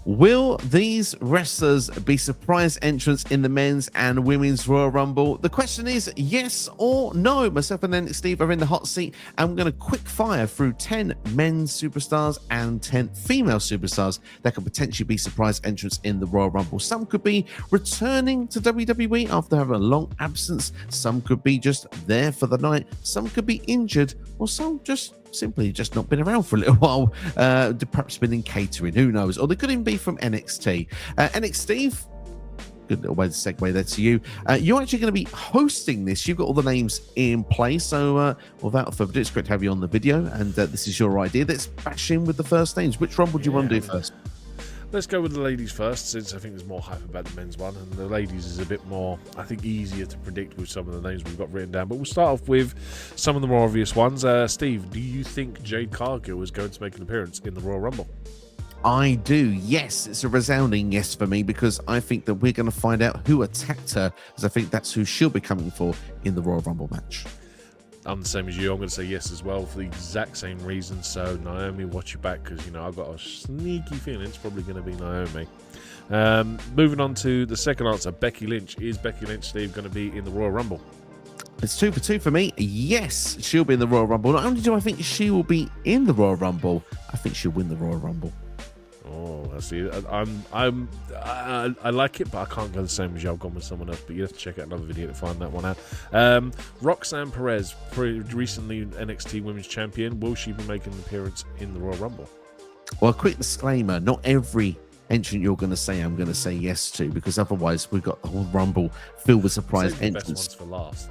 Will these wrestlers be surprise entrants in the men's and women's Royal Rumble? The question is yes or no. Myself and NXSteve are in the hot seat, and we're going to quick fire through 10 men's superstars and 10 female superstars that could potentially be surprise entrants in the Royal Rumble. Some could be returning to WWE after having a long absence. Some could be just there for the night. Some could be injured, or some simply just not been around for a little while, perhaps been in catering, who knows, or they could even be from NXT. NXSteve, good little way to segue there to you. You're actually going to be hosting this. You've got all the names in place, so without further ado, it's great to have you on the video, and this is your idea. Let's bash in with the first names. Which one would you want to do first? Let's go with the ladies first, since I think there's more hype about the men's one, and the ladies is a bit more, I think, easier to predict with some of the names we've got written down. But we'll start off with some of the more obvious ones. Steve, do you think Jade Cargill is going to make an appearance in the Royal Rumble? I do, yes. It's a resounding yes for me, because I think that we're going to find out who attacked her, because I think that's who she'll be coming for in the Royal Rumble match. I'm the same as you. I'm going to say yes as well for the exact same reason. So, Naomi, watch your back, because, I've got a sneaky feeling it's probably going to be Naomi. Moving on to the second answer, Becky Lynch. Is Becky Lynch, Steve, going to be in the Royal Rumble? It's 2 for 2 for me. Yes, she'll be in the Royal Rumble. Not only do I think she will be in the Royal Rumble, I think she'll win the Royal Rumble. Oh, I see. I like it, but I can't go the same as you. I've gone with someone else, but you have to check out another video to find that one out. Roxanne Perez, recently NXT Women's Champion. Will she be making an appearance in the Royal Rumble? Well, a quick disclaimer: not every entrant you're going to say I'm going to say yes to, because otherwise we've got the whole Rumble filled with surprise entrants. Best ones for last.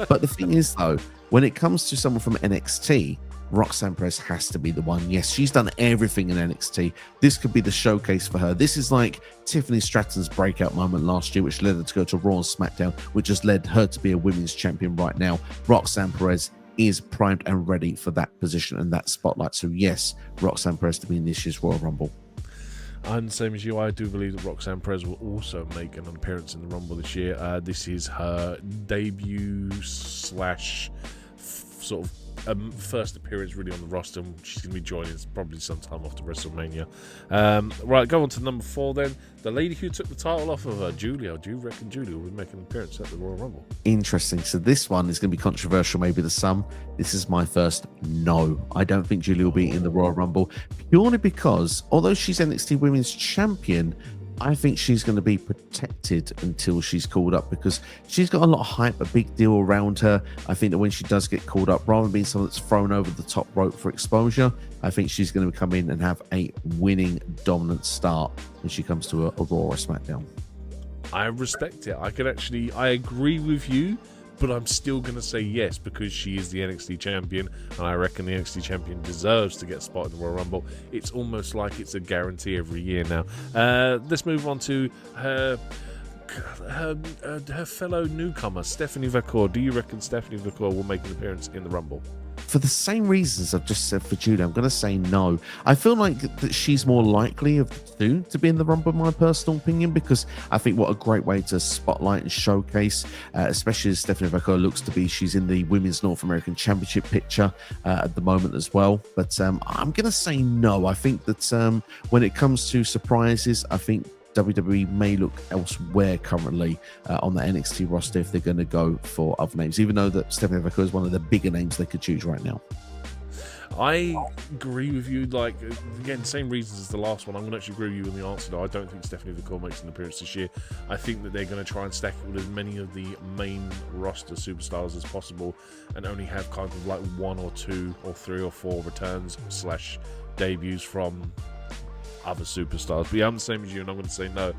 But the thing is, though, when it comes to someone from NXT, Roxanne Perez has to be the one. Yes, she's done everything in NXT. This could be the showcase for her. This is like Tiffany Stratton's breakout moment last year, which led her to go to Raw and SmackDown, which has led her to be a women's champion right now. Roxanne Perez is primed and ready for that position and that spotlight. So yes, Roxanne Perez to be in this year's Royal Rumble. I'm the same as you. I do believe that Roxanne Perez will also make an appearance in the Rumble this year. This is her debut / sort of first appearance really on the roster. She's going to be joining probably sometime after WrestleMania. Right, go on to number 4 then. The lady who took the title off of her, Giulia. Do you reckon Giulia will be making an appearance at the Royal Rumble? Interesting. So this one is going to be controversial, maybe to some. This is my first no. I don't think Giulia will be in the Royal Rumble, purely because although she's NXT Women's Champion, I think she's going to be protected until she's called up, because she's got a lot of hype, a big deal around her. I think that when she does get called up, rather than being someone that's thrown over the top rope for exposure, I think she's going to come in and have a winning, dominant start when she comes to a Raw or a SmackDown. I respect it. I agree with you, but I'm still going to say yes, because she is the NXT champion, and I reckon the NXT champion deserves to get spotted in the Royal Rumble. It's almost like it's a guarantee every year now. Let's move on to her fellow newcomer, Stephanie Vaqour. Do you reckon Stephanie Vaqour will make an appearance in the Rumble? For the same reasons I've just said for Giulia, I'm going to say no. I feel like that she's more likely of the two to be in the Rumble, in my personal opinion, because I think what a great way to spotlight and showcase, especially as Stephanie Vaqour looks to be, she's in the Women's North American Championship picture at the moment as well. But I'm going to say no. I think that when it comes to surprises, I think WWE may look elsewhere currently on the NXT roster if they're going to go for other names, even though that Stephanie Vaqour is one of the bigger names they could choose right now. I agree with you. Like, again, same reasons as the last one. I'm going to actually agree with you in the answer, though. I don't think Stephanie Vaqour makes an appearance this year. I think that they're going to try and stack it with as many of the main roster superstars as possible, and only have kind of like 1 or 2 or 3 or 4 returns / debuts from other superstars. But yeah, I'm the same as you, and I'm going to say no.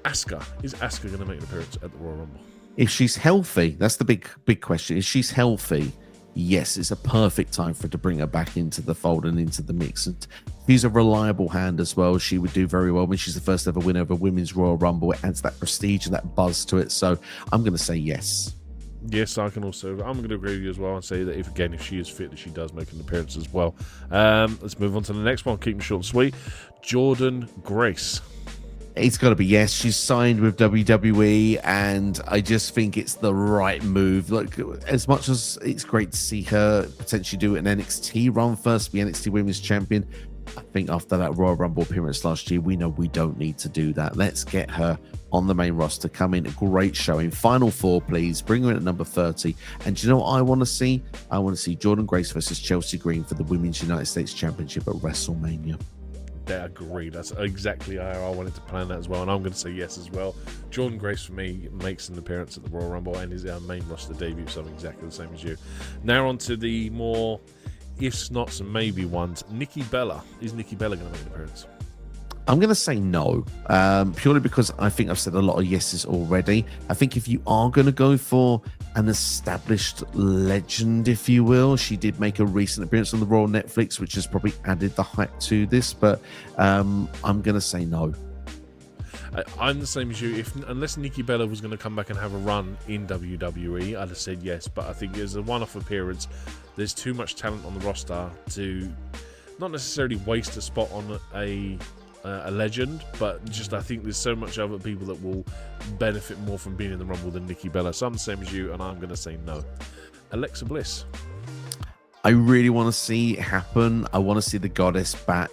Asuka. Is Asuka going to make an appearance at the Royal Rumble? If she's healthy, that's the big question. If she's healthy, yes, it's a perfect time for her to bring her back into the fold and into the mix. And she's a reliable hand as well. She would do very well when she's the first ever winner of a Women's Royal Rumble. It adds that prestige and that buzz to it. So I'm going to say yes. Yes, I can also. I'm going to agree with you as well and say that if she is fit, that she does make an appearance as well. Let's move on to the next one. Keep them short and sweet. Jordynne Grace. It's got to be yes. She's signed with WWE, and I just think it's the right move. Look, as much as it's great to see her potentially do an NXT run first, be NXT Women's Champion, I think after that Royal Rumble appearance last year, we know we don't need to do that. Let's get her on the main roster, come in, a great showing. Final four, please. Bring her in at number 30. And do you know what I want to see? I want to see Jordynne Grace versus Chelsea Green for the Women's United States Championship at WrestleMania. I agree. That's exactly how I wanted to plan that as well, and I'm going to say yes as well. Jordynne Grace for me makes an appearance at the Royal Rumble and is our main roster debut, so I'm exactly the same as you. Now on to the more ifs, nots, and maybe ones. Nikki Bella. Is Nikki Bella going to make an appearance? I'm going to say no, purely because I think I've said a lot of yeses already. I think if you are going to go for an established legend, if you will, she did make a recent appearance on the Royal Netflix, which has probably added the hype to this, but I'm going to say no. I'm the same as you. Unless Nikki Bella was going to come back and have a run in WWE, I'd have said yes, but I think as a one-off appearance, there's too much talent on the roster to not necessarily waste a spot on a legend, but just I think there's so much other people that will benefit more from being in the Rumble than Nikki Bella. So I'm the same as you, and I'm going to say no. Alexa Bliss. I really want to see it happen. I want to see the goddess back.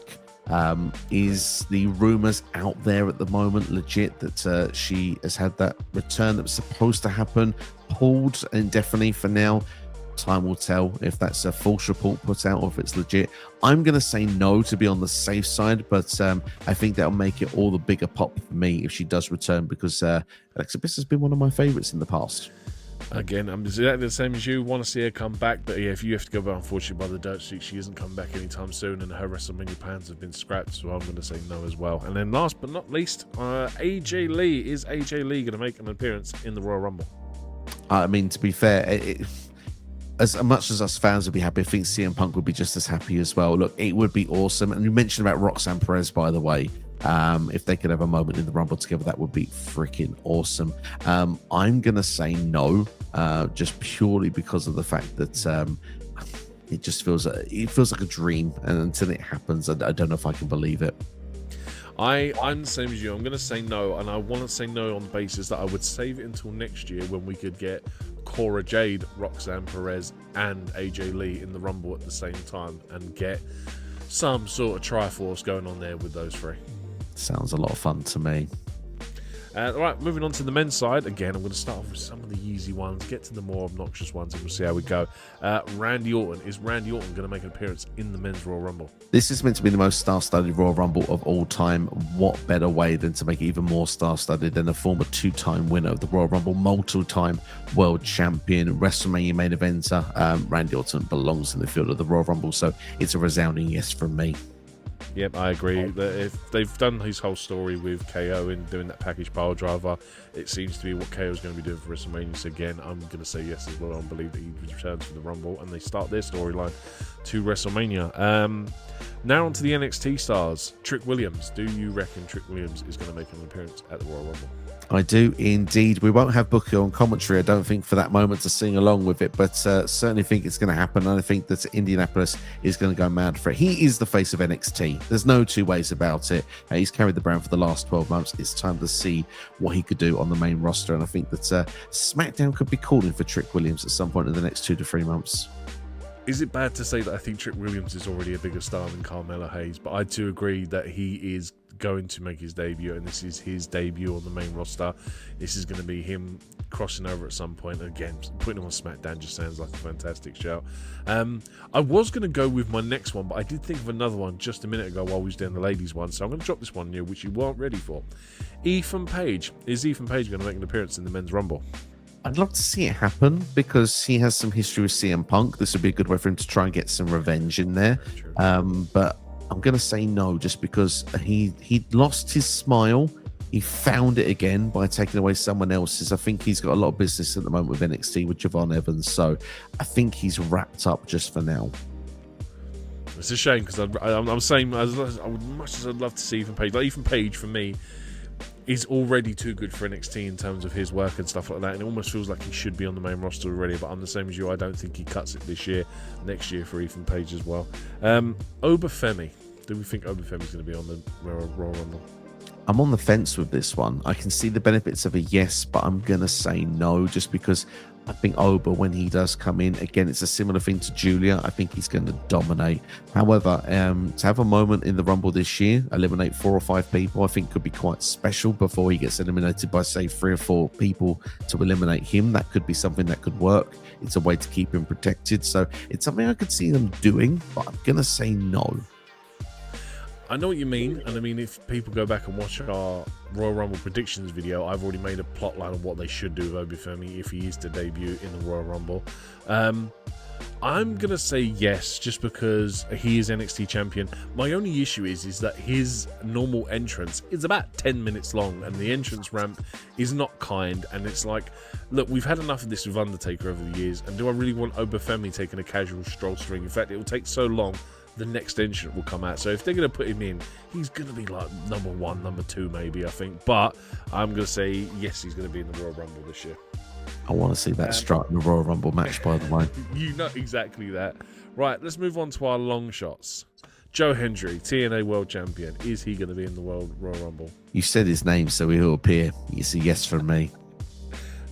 Is the rumors out there at the moment legit that she has had that return that was supposed to happen pulled indefinitely for now? Time will tell if that's a false report put out or if it's legit. I'm going to say no to be on the safe side, but I think that'll make it all the bigger pop for me if she does return, because Alexa Bliss has been one of my favorites in the past. Again, I'm exactly the same as you. Want to see her come back, but yeah, if you have to go back, unfortunately, by the dirt sheet, she isn't coming back anytime soon, and her WrestleMania plans have been scrapped, so I'm going to say no as well. And then last but not least, AJ Lee. Is AJ Lee going to make an appearance in the Royal Rumble? I mean, to be fair, as much as us fans would be happy, I think CM Punk would be just as happy as well. Look, it would be awesome. And you mentioned about Roxanne Perez, by the way. If they could have a moment in the Rumble together, that would be freaking awesome. I'm going to say no, just purely because of the fact that it just feels like a dream. And until it happens, I don't know if I can believe it. I'm the same as you. I'm going to say no, and I want to say no on the basis that I would save it until next year when we could get Cora Jade, Roxanne Perez, and AJ Lee in the Rumble at the same time and get some sort of Triforce going on there with those three. Sounds a lot of fun to me. All right, moving on to the men's side. Again, I'm going to start off with some of the easy ones, get to the more obnoxious ones, and we'll see how we go. Randy Orton. Is Randy Orton going to make an appearance in the men's Royal Rumble? This is meant to be the most star-studded Royal Rumble of all time. What better way than to make it even more star-studded than a former two-time winner of the Royal Rumble, multiple-time world champion, WrestleMania main eventer? Randy Orton belongs in the field of the Royal Rumble, so it's a resounding yes from me. Yep, I agree. That if they've done his whole story with KO and doing that package pile driver, it seems to be what KO is going to be doing for WrestleMania. So again, I'm going to say yes as well. I believe that he returns for the Rumble and they start their storyline to WrestleMania. Now on to the NXT stars. Trick Williams. Do you reckon Trick Williams is going to make an appearance at the Royal Rumble? I do indeed. We won't have Booker on commentary, I don't think, for that moment to sing along with it, but certainly think it's going to happen. And I think that Indianapolis is going to go mad for it. He is the face of NXT. There's no two ways about it. He's carried the brand for the last 12 months. It's time to see what he could do on the main roster. And I think that SmackDown could be calling for Trick Williams at some point in the next 2 to 3 months. Is it bad to say that I think Trick Williams is already a bigger star than Carmelo Hayes? But I do agree that he is going to make his debut, and this is his debut on the main roster. This is going to be him crossing over at some point. Again, putting him on SmackDown just sounds like a fantastic shout. I was going to go with my next one, but I did think of another one just a minute ago while we was doing the ladies one, so I'm going to drop this one here, which you weren't ready for. Ethan Page. Is Ethan Page going to make an appearance in the men's Rumble? I'd love to see it happen because he has some history with CM Punk. This would be a good way for him to try and get some revenge in there. But I'm going to say no, just because he lost his smile. He found it again by taking away someone else's. I think he's got a lot of business at the moment with NXT with Javon Evans. So I think he's wrapped up just for now. It's a shame because I'm saying as much as I'd love to see Ethan Page. Like Ethan Page for me is already too good for NXT in terms of his work and stuff like that, and it almost feels like he should be on the main roster already, but I'm the same as you. I don't think he cuts it this year. Next year for Ethan Page as well. Oba Femi. Do we think Oba Femi is going to be on the Royal Rumble? I'm on the fence with this one. I can see the benefits of a yes, but I'm going to say no just because I think Oba, when he does come in, again, it's a similar thing to Giulia. I think he's going to dominate. However, to have a moment in the Rumble this year, eliminate 4 or 5 people, I think could be quite special before he gets eliminated by, say, 3 or 4 people to eliminate him. That could be something that could work. It's a way to keep him protected. So it's something I could see them doing, but I'm going to say no. I know what you mean, and I mean, if people go back and watch our Royal Rumble predictions video, I've already made a plot line of what they should do with Oba Femi if he is to debut in the Royal Rumble. I'm going to say yes, just because he is NXT champion. My only issue is that his normal entrance is about 10 minutes long, and the entrance ramp is not kind, and it's like, look, we've had enough of this with Undertaker over the years, and do I really want Oba Femi taking a casual stroll to ring? In fact, it will take so long, the next entrant will come out. So if they're going to put him in, he's going to be like number 1, number 2 maybe, I think. But I'm going to say yes, he's going to be in the Royal Rumble this year. I want to see that strut in the Royal Rumble match, by the way. You know exactly that. Right, let's move on to our long shots. Joe Hendry, TNA World Champion. Is he going to be in the Royal Rumble? You said his name, so he'll appear. It's a yes from me.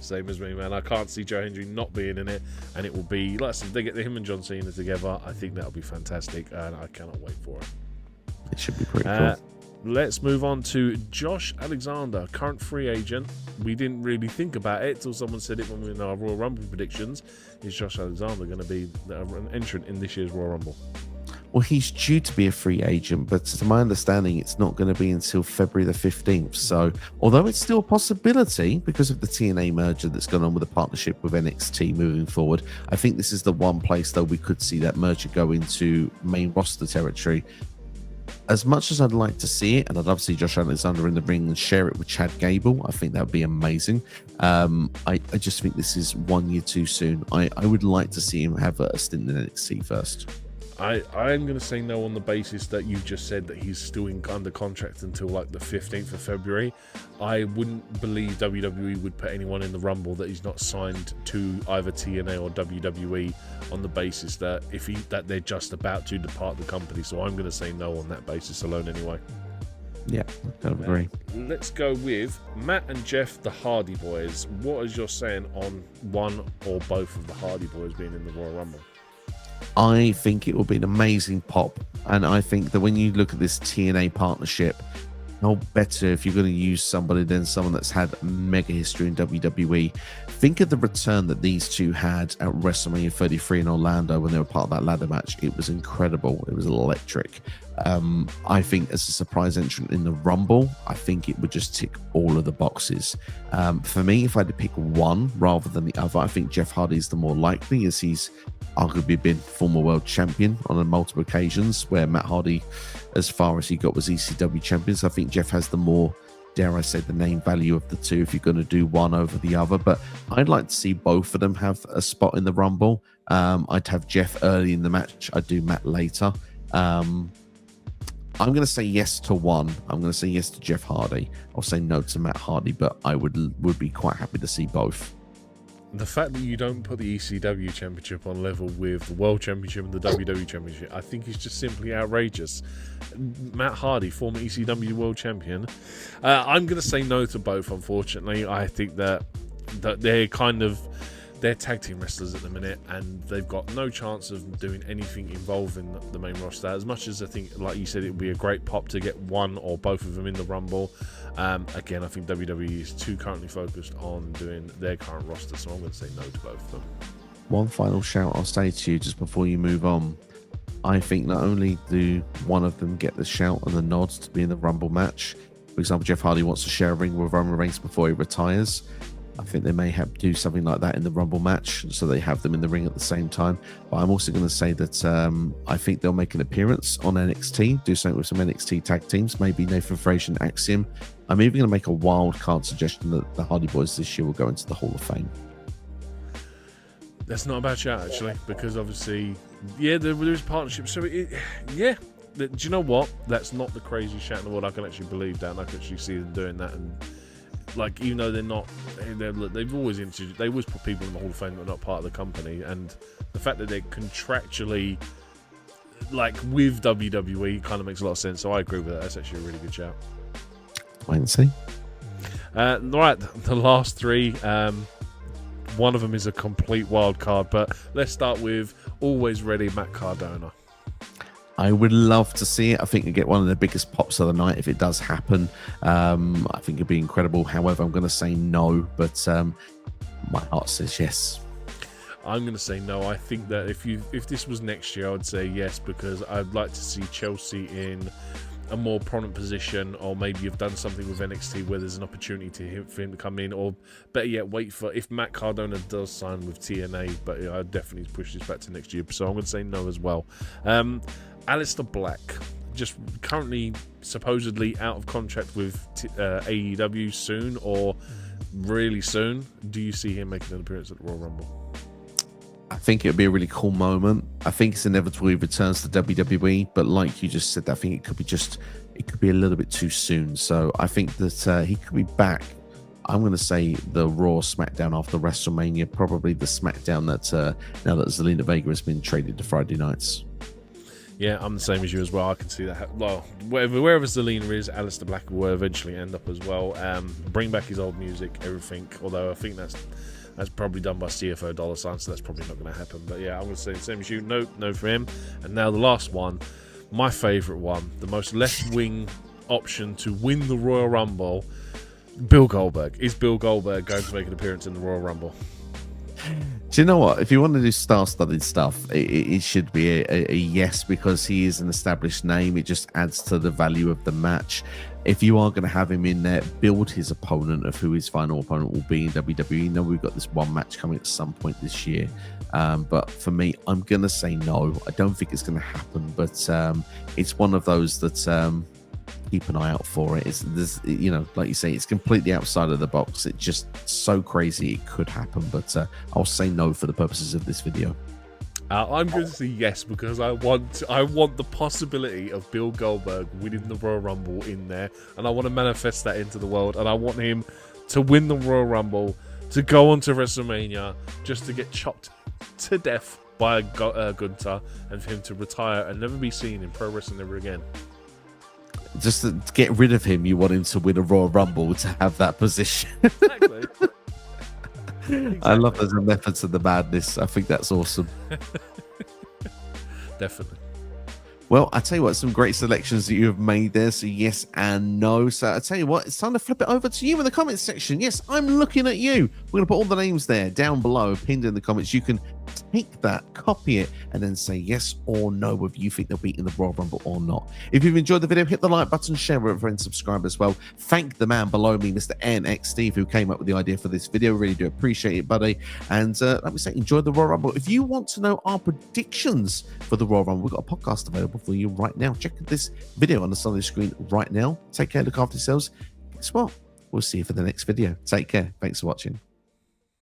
Same as me, man. I can't see Joe Hendry not being in it, and it will be, like I said, they get him and John Cena together. I think that'll be fantastic, and I cannot wait for it. It should be pretty cool. Let's move on to Josh Alexander, current free agent. We didn't really think about it till someone said it when we were in our Royal Rumble predictions. Is Josh Alexander going to be an entrant in this year's Royal Rumble? Well, he's due to be a free agent, but to my understanding, it's not going to be until February the 15th. So, although it's still a possibility because of the TNA merger that's gone on with the partnership with NXT moving forward, I think this is the one place, though, we could see that merger go into main roster territory. As much as I'd like to see it, and I'd love to see Josh Alexander in the ring and share it with Chad Gable, I think that would be amazing. I just think this is 1 year too soon. I would like to see him have a stint in NXT first. I'm going to say no on the basis that you've just said that he's still under contract until like the 15th of February. I wouldn't believe WWE would put anyone in the Rumble that he's not signed to either TNA or WWE on the basis that that they're just about to depart the company. So I'm going to say no on that basis alone anyway. Yeah, I agree. Let's go with Matt and Jeff, the Hardy Boys. What is your saying on one or both of the Hardy Boys being in the Royal Rumble? I think it will be an amazing pop, and I think that when you look at this TNA partnership, how better if you're going to use somebody than someone that's had mega history in WWE. Think of the return that these two had at WrestleMania 33 in Orlando when they were part of that ladder match. It was incredible. It was electric. I think as a surprise entrant in the Rumble, I think it would just tick all of the boxes. For me, if I had to pick one rather than the other, I think Jeff Hardy is the more likely, as he's arguably been former world champion on multiple occasions, where Matt Hardy, as far as he got, was ECW champion. So I think Jeff has the more, dare I say, the name value of the two if you're going to do one over the other. But I'd like to see both of them have a spot in the Rumble. I'd have Jeff early in the match. I'd do Matt later. I'm going to say yes to one. I'm going to say yes to Jeff Hardy. I'll say no to Matt Hardy, but I would be quite happy to see both. The fact that you don't put the ECW Championship on level with the World Championship and the WWE Championship, I think is just simply outrageous. Matt Hardy, former ECW World Champion. I'm going to say no to both, unfortunately. I think that they're tag team wrestlers at the minute, and they've got no chance of doing anything involving the main roster. As much as I think, like you said, it would be a great pop to get one or both of them in the Rumble. Again, I think WWE is too currently focused on doing their current roster, so I'm going to say no to both of them. One final shout I'll say to you just before you move on. I think not only do one of them get the shout and the nods to be in the Rumble match, for example, Jeff Hardy wants to share a ring with Roman Reigns before he retires. I think they may do something like that in the Rumble match, so they have them in the ring at the same time. But I'm also going to say that I think they'll make an appearance on NXT, do something with some NXT tag teams, maybe Nathan Frazier and Axiom. I'm even going to make a wild card suggestion that the Hardy Boys this year will go into the Hall of Fame. That's not a bad shout, actually, because obviously, yeah, there is partnership. So, do you know what? That's not the craziest shout in the world. I can actually believe that, and I can actually see them doing that. And like, even though they've always put people in the Hall of Fame that are not part of the company, and the fact that they're contractually like with WWE kind of makes a lot of sense. So I agree with that. That's actually a really good shout. Wait and see. Right, the last three. One of them is a complete wild card, but let's start with always ready Matt Cardona. I would love to see it. I think you get one of the biggest pops of the night if it does happen. I think it'd be incredible. However, I'm going to say no, but my heart says yes. I'm going to say no. I think that if this was next year, I would say yes, because I'd like to see Chelsea in a more prominent position, or maybe you've done something with NXT where there's an opportunity for him to come in, or better yet, wait for if Matt Cardona does sign with TNA. But I definitely push this back to next year, so I'm going to say no as well. Aleister Black, just currently supposedly out of contract with AEW soon, or really soon. Do you see him making an appearance at the Royal Rumble? I think it would be a really cool moment. I think it's inevitable he returns to WWE, but like you just said, I think it could be a little bit too soon. So I think that he could be back. I'm going to say the Raw SmackDown after WrestleMania, probably the SmackDown that now that Zelina Vega has been traded to Friday nights. Yeah, I'm the same as you as well. I can see that. Well, wherever Zelina is, Aleister Black will eventually end up as well. Bring back his old music, everything. Although I think that's probably done by CFO $, so that's probably not going to happen. But yeah, I'm going to say the same as you. No for him. And now the last one, my favourite one, the most left-wing option to win the Royal Rumble, Bill Goldberg. Is Bill Goldberg going to make an appearance in the Royal Rumble? Do you know what? If you want to do star-studded stuff, it should be a yes, because he is an established name. It just adds to the value of the match. If you are going to have him in there, build his opponent of who his final opponent will be in WWE. No, we've got this one match coming at some point this year. But for me, I'm going to say no. I don't think it's going to happen, but it's one of those that keep an eye out for it. It's this, like you say, it's completely outside of the box. It's just so crazy it could happen, but I'll say no for the purposes of this video. I'm going to say yes, because I want the possibility of Bill Goldberg winning the Royal Rumble in there, and I want to manifest that into the world, and I want him to win the Royal Rumble, to go on to WrestleMania, just to get chopped to death by Gunther, and for him to retire and never be seen in pro wrestling ever again. Just to get rid of him, you want him to win a Royal Rumble to have that position. Exactly. I love those methods of the madness. I think that's awesome. Definitely. Well, I tell you what, some great selections that you have made there. So yes and no. So I tell you what, it's time to flip it over to you in the comments section. Yes, I'm looking at you. We're going to put all the names there down below, pinned in the comments. You can take that, copy it, and then say yes or no whether you think they'll be in the Royal Rumble or not. If you've enjoyed the video, hit the like button, share with a friend, subscribe as well. Thank the man below me, Mr. NXSteve, who came up with the idea for this video. Really do appreciate it, buddy. And like we say, enjoy the Royal Rumble. If you want to know our predictions for the Royal Rumble, we've got a podcast available for you right now. Check this video on the side of the screen right now. Take care, look after yourselves. Guess what? We'll see you for the next video. Take care. Thanks for watching.